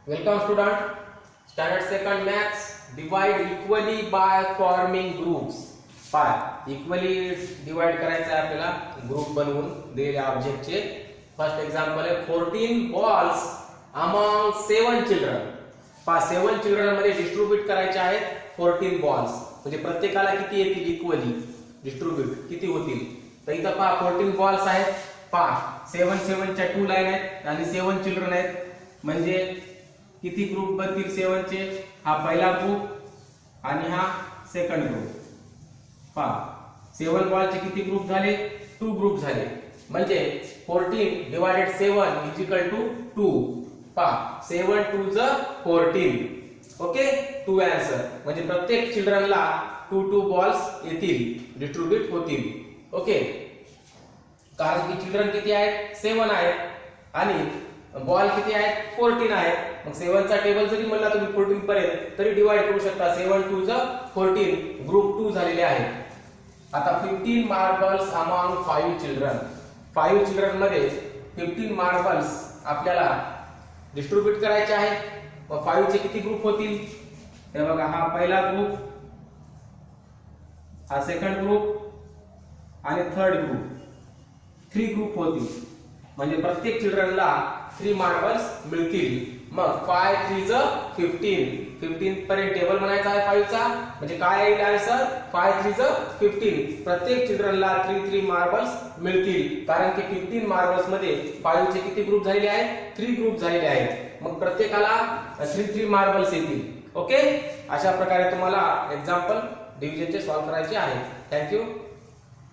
Welcome student. Standard second maths. Divide equally by forming groups. पहा equally divide करायचं आहे आपल्याला ग्रुप बनवून दिलेल्या ऑब्जेक्टचे. फर्स्ट एक्झाम्पल आहे 14 balls among 7 children. पहा 7 चिल्ड्रन मध्ये डिस्ट्रीब्यूट करायचे आहेत 14 balls. म्हणजे प्रत्येकाला किती येतील इक्वली डिस्ट्रीब्यूट किती होतील. तर इथं पहा 14 balls आहेत. पहा 7 7 च्या 2 लाईन आहेत आणि 7 चिल्ड्रन आहेत. म्हणजे किती ग्रुप बनतील 7 चे. हा पहिला ग्रुप आणि हा सेकंड ग्रुप. पहा 7 बॉल चे किती ग्रुप झाले 2 ग्रुप झाले. म्हणजे 14 डिवाइडेड 7 इज इक्वल टू 2. पहा 7 2 ज 14. Okay 2 answer. म्हणजे प्रत्येक चिल्ड्रनला 2 बॉल्स येतील डिस्ट्रीब्यूट होतील. ओके कारण की चिल्ड्रन किती आहेत 7 आहेत आणि बॉल किती आहेत 14 आहेत. मग 7 चा टेबल जरी म्हणला तुम्ही 14 पर्यंत तरी डिवाइड करू शकता. 7 2 ज 14 ग्रुप 2 झालेले आहेत. आता 15 मार्बल्स अमॉंग 5 चिल्ड्रन. 5 चिल्ड्रन मध्ये 15 मार्बल्स आपल्याला डिस्ट्रीब्यूट करायचे आहेत. मग 5 चे किती ग्रुप होतील हे बघा. हा पहिला ग्रुप, हा सेकंड ग्रुप आणि थर्ड ग्रुप. 3 ग्रुप होतील. म्हणजे प्रत्येक चिल्ड्रनला 3 मार्बल्स मिळतील. मग 5 3 ज 15. 15 पर्यंत टेबल म्हणायचा आहे 5 चा. म्हणजे काय येईल आन्सर 5 3 ज 15. प्रत्येक चिल्ड्रनला 3 मार्बल्स मिळतील. कारण की 15 मार्बल्स मध्ये 5 चे किती ग्रुप झालेले आहेत 3 ग्रुप झालेले आहेत. मग प्रत्येकाला 3 मार्बल्स येतील. ओके अशा प्रकारे तुम्हाला एक्झाम्पल डिव्हिजनचे सॉल्व्ह करायचे आहे. थँक्यू.